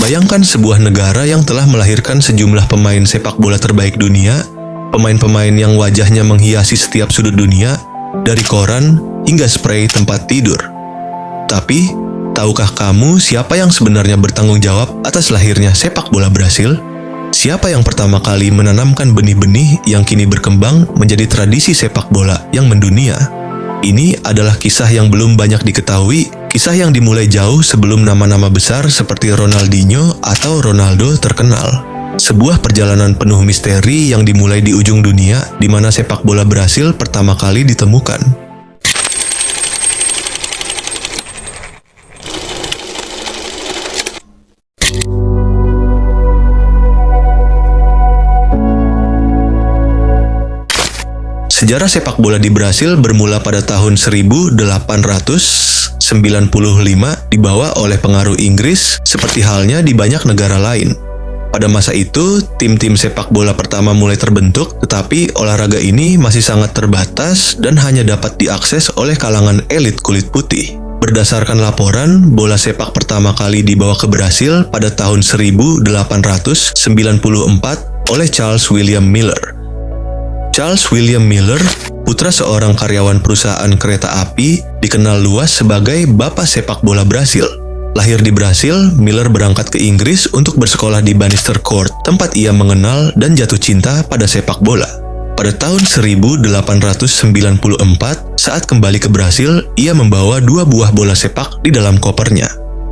Bayangkan sebuah negara yang telah melahirkan sejumlah pemain sepak bola terbaik dunia, pemain-pemain yang wajahnya menghiasi setiap sudut dunia, dari koran hingga spray tempat tidur. Tapi, tahukah kamu siapa yang sebenarnya bertanggung jawab atas lahirnya sepak bola Brasil? Siapa yang pertama kali menanamkan benih-benih yang kini berkembang menjadi tradisi sepak bola yang mendunia? Ini adalah kisah yang belum banyak diketahui, kisah yang dimulai jauh sebelum nama-nama besar seperti Ronaldinho atau Ronaldo terkenal. Sebuah perjalanan penuh misteri yang dimulai di ujung dunia, di mana sepak bola Brasil pertama kali ditemukan. Sejarah sepak bola di Brasil bermula pada tahun 1895 dibawa oleh pengaruh Inggris seperti halnya di banyak negara lain. Pada masa itu, tim-tim sepak bola pertama mulai terbentuk, tetapi olahraga ini masih sangat terbatas dan hanya dapat diakses oleh kalangan elit kulit putih. Berdasarkan laporan, bola sepak pertama kali dibawa ke Brasil pada tahun 1894 oleh Charles William Miller. Charles William Miller, putra seorang karyawan perusahaan kereta api, dikenal luas sebagai Bapak Sepak Bola Brasil. Lahir di Brasil, Miller berangkat ke Inggris untuk bersekolah di Bannister Court, tempat ia mengenal dan jatuh cinta pada sepak bola. Pada tahun 1894, saat kembali ke Brasil, ia membawa 2 buah bola sepak di dalam kopernya.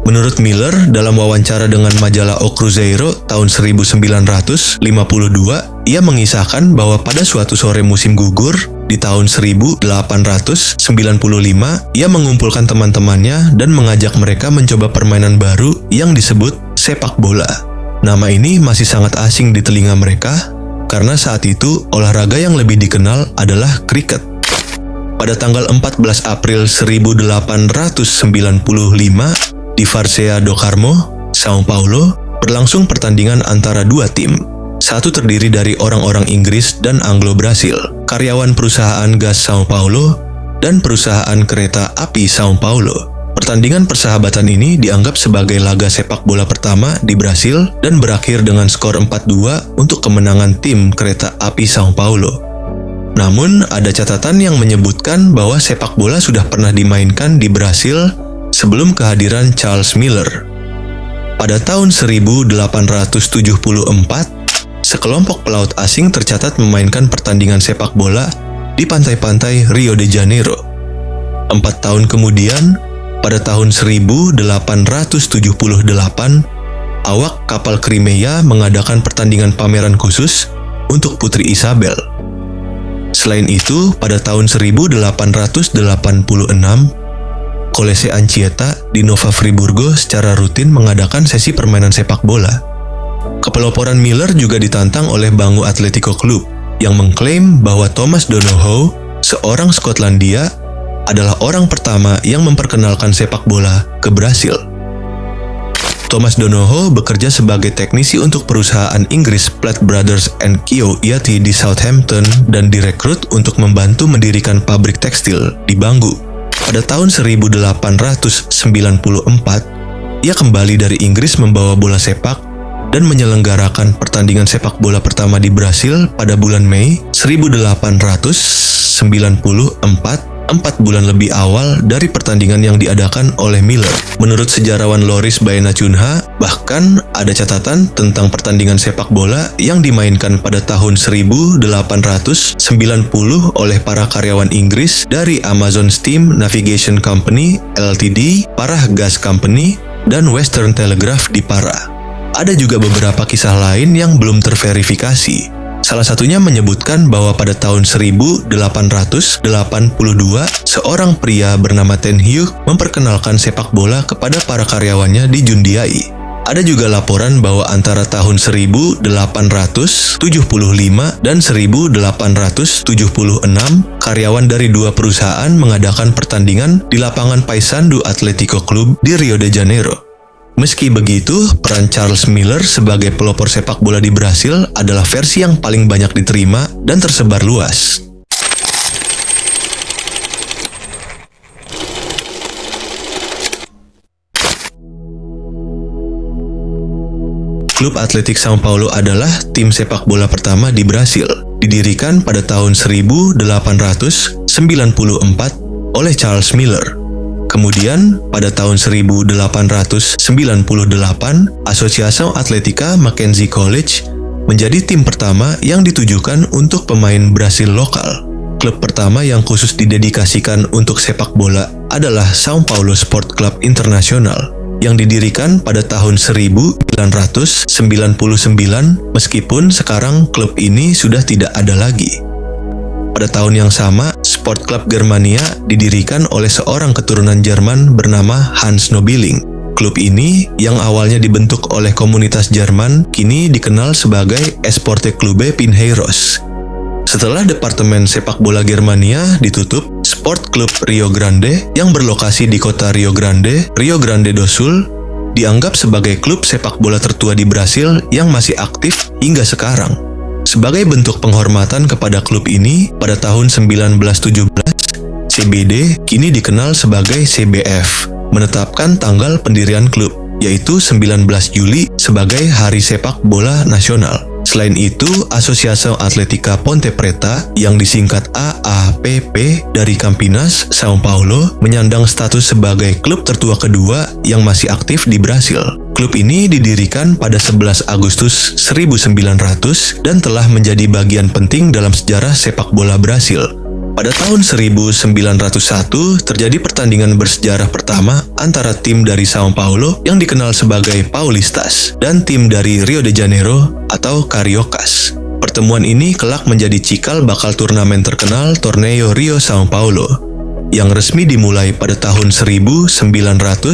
Menurut Miller, dalam wawancara dengan majalah O Cruzeiro tahun 1952, ia mengisahkan bahwa pada suatu sore musim gugur, di tahun 1895, ia mengumpulkan teman-temannya dan mengajak mereka mencoba permainan baru yang disebut sepak bola. Nama ini masih sangat asing di telinga mereka, karena saat itu olahraga yang lebih dikenal adalah kriket. Pada tanggal 14 April 1895, di Várzea do Carmo, São Paulo, berlangsung pertandingan antara 2 tim. Satu terdiri dari orang-orang Inggris dan Anglo-Brasil, karyawan perusahaan gas São Paulo, dan perusahaan kereta api São Paulo. Pertandingan persahabatan ini dianggap sebagai laga sepak bola pertama di Brasil dan berakhir dengan skor 4-2 untuk kemenangan tim kereta api São Paulo. Namun, ada catatan yang menyebutkan bahwa sepak bola sudah pernah dimainkan di Brasil sebelum kehadiran Charles Miller. Pada tahun 1874, sekelompok pelaut asing tercatat memainkan pertandingan sepak bola di pantai-pantai Rio de Janeiro. 4 tahun kemudian, pada tahun 1878, awak kapal Crimea mengadakan pertandingan pameran khusus untuk Putri Isabel. Selain itu, pada tahun 1886, Colese Anchieta di Nova Friburgo secara rutin mengadakan sesi permainan sepak bola. Kepeloporan Miller juga ditantang oleh Bangu Atletico Club yang mengklaim bahwa Thomas Donohoe, seorang Skotlandia, adalah orang pertama yang memperkenalkan sepak bola ke Brasil. Thomas Donohoe bekerja sebagai teknisi untuk perusahaan Inggris Platt Brothers and Co. Yeti di Southampton dan direkrut untuk membantu mendirikan pabrik tekstil di Bangu. Pada tahun 1894, ia kembali dari Inggris membawa bola sepak dan menyelenggarakan pertandingan sepak bola pertama di Brasil pada bulan Mei 1894, 4 bulan lebih awal dari pertandingan yang diadakan oleh Miller. Menurut sejarawan Loris Baena-Cunha, bahkan ada catatan tentang pertandingan sepak bola yang dimainkan pada tahun 1890 oleh para karyawan Inggris dari Amazon Steam Navigation Company Ltd, Parah Gas Company, dan Western Telegraph di Parah. Ada juga beberapa kisah lain yang belum terverifikasi. Salah satunya menyebutkan bahwa pada tahun 1882, seorang pria bernama Ten Hugh memperkenalkan sepak bola kepada para karyawannya di Jundiai. Ada juga laporan bahwa antara tahun 1875 dan 1876, karyawan dari 2 perusahaan mengadakan pertandingan di lapangan Paysandu Atletico Club di Rio de Janeiro. Meski begitu, peran Charles Miller sebagai pelopor sepak bola di Brasil adalah versi yang paling banyak diterima dan tersebar luas. Klub Atletik Sao Paulo adalah tim sepak bola pertama di Brasil, didirikan pada tahun 1894 oleh Charles Miller. Kemudian, pada tahun 1898, Associação Atlética Mackenzie College menjadi tim pertama yang ditujukan untuk pemain Brasil lokal. Klub pertama yang khusus didedikasikan untuk sepak bola adalah Sao Paulo Sport Club Internacional yang didirikan pada tahun 1999 meskipun sekarang klub ini sudah tidak ada lagi. Pada tahun yang sama, Sport Club Germania didirikan oleh seorang keturunan Jerman bernama Hans Nobiling. Klub ini, yang awalnya dibentuk oleh komunitas Jerman, kini dikenal sebagai Esporte Clube Pinheiros. Setelah Departemen Sepak Bola Germania ditutup, Sport Club Rio Grande yang berlokasi di kota Rio Grande do Sul, dianggap sebagai klub sepak bola tertua di Brasil yang masih aktif hingga sekarang. Sebagai bentuk penghormatan kepada klub ini, pada tahun 1917, CBD kini dikenal sebagai CBF, menetapkan tanggal pendirian klub, yaitu 19 Juli sebagai Hari Sepak Bola Nasional. Selain itu, Asociação Atlética Ponte Preta yang disingkat AAPP dari Campinas, Sao Paulo, menyandang status sebagai klub tertua kedua yang masih aktif di Brasil. Klub ini didirikan pada 11 Agustus 1900 dan telah menjadi bagian penting dalam sejarah sepak bola Brasil. Pada tahun 1901, terjadi pertandingan bersejarah pertama antara tim dari Sao Paulo yang dikenal sebagai Paulistas dan tim dari Rio de Janeiro atau Cariocas. Pertemuan ini kelak menjadi cikal bakal turnamen terkenal Torneio Rio Sao Paulo, yang resmi dimulai pada tahun 1933.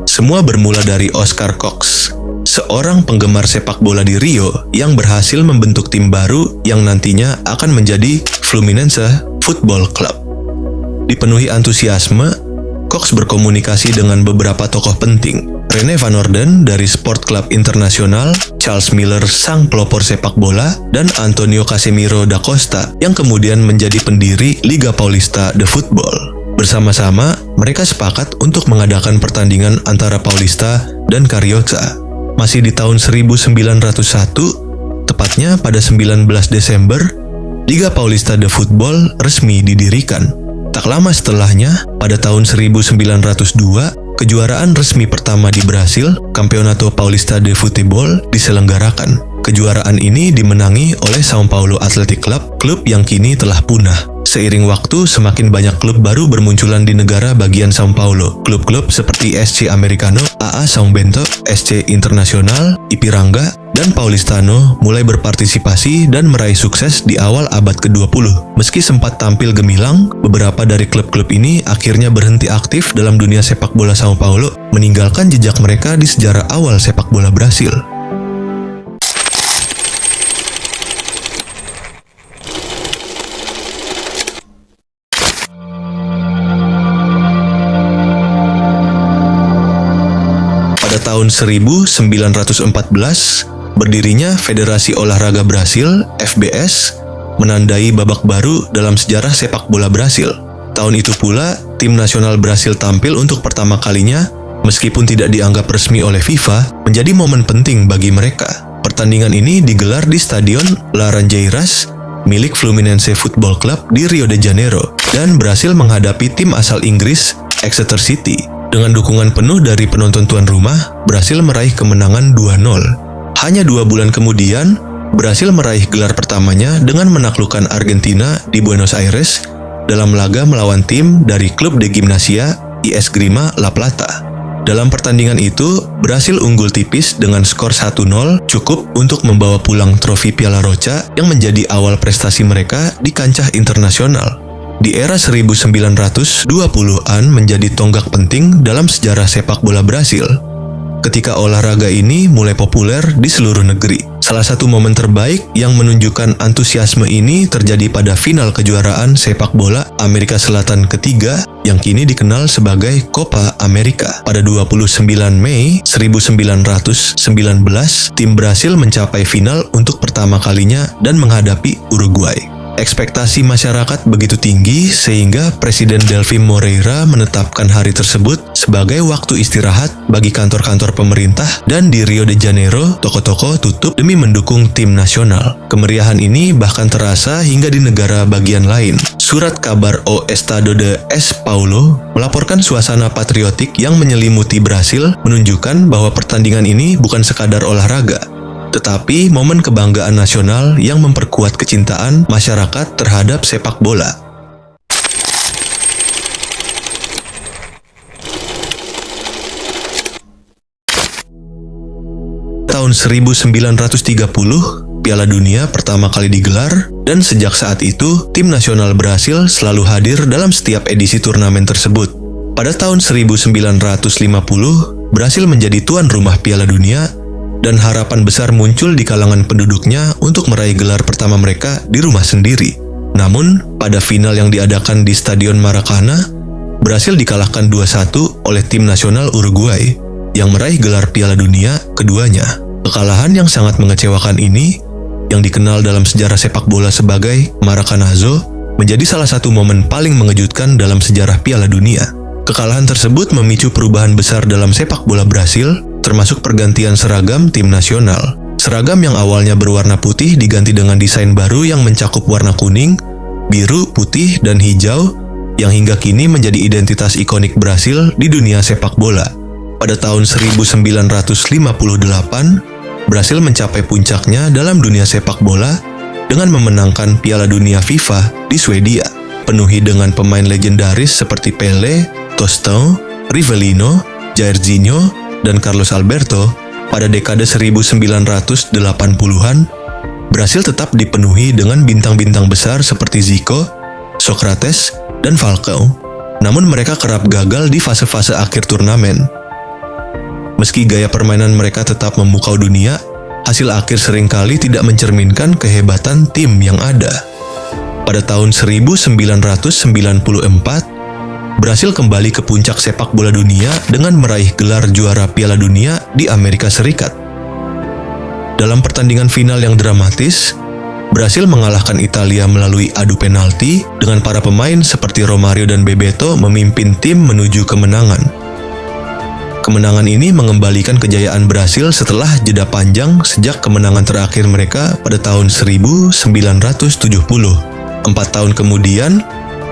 Semua bermula dari Oscar Cox, seorang penggemar sepak bola di Rio yang berhasil membentuk tim baru yang nantinya akan menjadi Fluminense Football Club. Dipenuhi antusiasme, Cox berkomunikasi dengan beberapa tokoh penting, René van Orden dari Sport Club Internacional, Charles Miller sang pelopor sepak bola, dan Antonio Casemiro da Costa yang kemudian menjadi pendiri Liga Paulista de Football. Bersama-sama, mereka sepakat untuk mengadakan pertandingan antara Paulista dan Carioca. Masih di tahun 1901, tepatnya pada 19 Desember, Liga Paulista de Football resmi didirikan. Tak lama setelahnya, pada tahun 1902, kejuaraan resmi pertama di Brasil, Campeonato Paulista de Futebol, diselenggarakan. Kejuaraan ini dimenangi oleh Sao Paulo Athletic Club, klub yang kini telah punah. Seiring waktu, semakin banyak klub baru bermunculan di negara bagian Sao Paulo. Klub-klub seperti SC Americano, AA São Bento, SC Internacional, Ipiranga, dan Paulistano mulai berpartisipasi dan meraih sukses di awal abad ke-20. Meski sempat tampil gemilang, beberapa dari klub-klub ini akhirnya berhenti aktif dalam dunia sepak bola Sao Paulo, meninggalkan jejak mereka di sejarah awal sepak bola Brasil. Pada tahun 1914, berdirinya Federasi Olahraga Brasil, FBS, menandai babak baru dalam sejarah sepak bola Brasil. Tahun itu pula, tim nasional Brasil tampil untuk pertama kalinya, meskipun tidak dianggap resmi oleh FIFA, menjadi momen penting bagi mereka. Pertandingan ini digelar di Stadion Laranjeiras, milik Fluminense Football Club di Rio de Janeiro, dan berhasil menghadapi tim asal Inggris, Exeter City. Dengan dukungan penuh dari penonton tuan rumah, Brasil meraih kemenangan 2-0. Hanya 2 bulan kemudian, Brasil meraih gelar pertamanya dengan menaklukkan Argentina di Buenos Aires dalam laga melawan tim dari klub de Gimnasia y Esgrima La Plata. Dalam pertandingan itu, Brasil unggul tipis dengan skor 1-0 cukup untuk membawa pulang trofi Piala Roca yang menjadi awal prestasi mereka di kancah internasional. Di era 1920-an menjadi tonggak penting dalam sejarah sepak bola Brasil, ketika olahraga ini mulai populer di seluruh negeri. Salah satu momen terbaik yang menunjukkan antusiasme ini terjadi pada final kejuaraan sepak bola Amerika Selatan ketiga yang kini dikenal sebagai Copa America. Pada 29 Mei 1919, tim Brasil mencapai final untuk pertama kalinya dan menghadapi Uruguay. Ekspektasi masyarakat begitu tinggi sehingga Presiden Delfim Moreira menetapkan hari tersebut sebagai waktu istirahat bagi kantor-kantor pemerintah, dan di Rio de Janeiro, toko-toko tutup demi mendukung tim nasional. Kemeriahan ini bahkan terasa hingga di negara bagian lain. Surat kabar O Estado de S. Paulo melaporkan suasana patriotik yang menyelimuti Brasil, menunjukkan bahwa pertandingan ini bukan sekadar olahraga, tetapi momen kebanggaan nasional yang memperkuat kecintaan masyarakat terhadap sepak bola. Tahun 1930, Piala Dunia pertama kali digelar, dan sejak saat itu, tim nasional Brasil selalu hadir dalam setiap edisi turnamen tersebut. Pada tahun 1950, Brasil menjadi tuan rumah Piala Dunia, dan harapan besar muncul di kalangan penduduknya untuk meraih gelar pertama mereka di rumah sendiri. Namun, pada final yang diadakan di Stadion Maracana, Brasil dikalahkan 2-1 oleh tim nasional Uruguay yang meraih gelar Piala Dunia keduanya. Kekalahan yang sangat mengecewakan ini, yang dikenal dalam sejarah sepak bola sebagai Maracanazo, menjadi salah satu momen paling mengejutkan dalam sejarah Piala Dunia. Kekalahan tersebut memicu perubahan besar dalam sepak bola Brasil, termasuk pergantian seragam tim nasional. Seragam yang awalnya berwarna putih diganti dengan desain baru yang mencakup warna kuning, biru, putih, dan hijau, yang hingga kini menjadi identitas ikonik Brasil di dunia sepak bola. Pada tahun 1958, Brasil mencapai puncaknya dalam dunia sepak bola dengan memenangkan Piala Dunia FIFA di Swedia, penuhi dengan pemain legendaris seperti Pelé, Tostão, Rivellino, Jairzinho, dan Carlos Alberto. Pada dekade 1980-an, Brasil tetap dipenuhi dengan bintang-bintang besar seperti Zico, Socrates, dan Falcao. Namun mereka kerap gagal di fase-fase akhir turnamen. Meski gaya permainan mereka tetap memukau dunia, hasil akhir seringkali tidak mencerminkan kehebatan tim yang ada. Pada tahun 1994, Brasil kembali ke puncak sepak bola dunia dengan meraih gelar juara Piala Dunia di Amerika Serikat. Dalam pertandingan final yang dramatis, Brasil mengalahkan Italia melalui adu penalti dengan para pemain seperti Romario dan Bebeto memimpin tim menuju kemenangan. Kemenangan ini mengembalikan kejayaan Brasil setelah jeda panjang sejak kemenangan terakhir mereka pada tahun 1970. 4 tahun kemudian,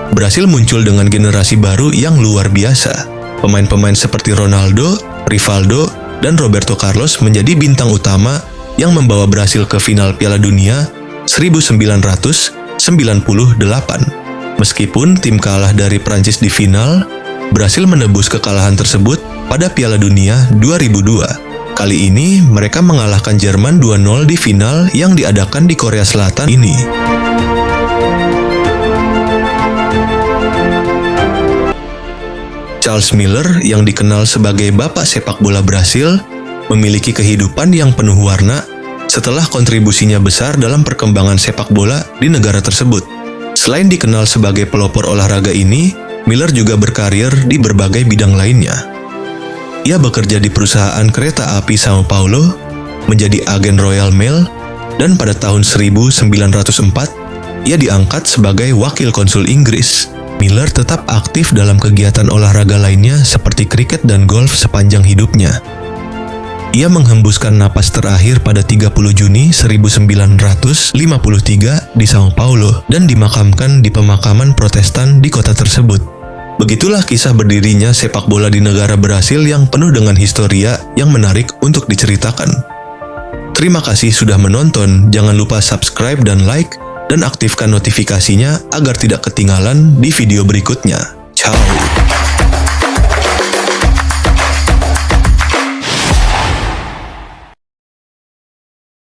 Brasil muncul dengan generasi baru yang luar biasa. Pemain-pemain seperti Ronaldo, Rivaldo, dan Roberto Carlos menjadi bintang utama yang membawa Brasil ke final Piala Dunia 1998. Meskipun tim kalah dari Prancis di final, Brasil menebus kekalahan tersebut pada Piala Dunia 2002. Kali ini mereka mengalahkan Jerman 2-0 di final yang diadakan di Korea Selatan ini. Charles Miller, yang dikenal sebagai bapak sepak bola Brasil, memiliki kehidupan yang penuh warna setelah kontribusinya besar dalam perkembangan sepak bola di negara tersebut. Selain dikenal sebagai pelopor olahraga ini, Miller juga berkarir di berbagai bidang lainnya. Ia bekerja di perusahaan kereta api Sao Paulo, menjadi agen Royal Mail, dan pada tahun 1904, ia diangkat sebagai wakil konsul Inggris. Miller tetap aktif dalam kegiatan olahraga lainnya seperti kriket dan golf sepanjang hidupnya. Ia menghembuskan napas terakhir pada 30 Juni 1953 di Sao Paulo dan dimakamkan di pemakaman Protestan di kota tersebut. Begitulah kisah berdirinya sepak bola di negara Brasil yang penuh dengan historia yang menarik untuk diceritakan. Terima kasih sudah menonton, jangan lupa subscribe dan like, dan aktifkan notifikasinya agar tidak ketinggalan di video berikutnya. Ciao!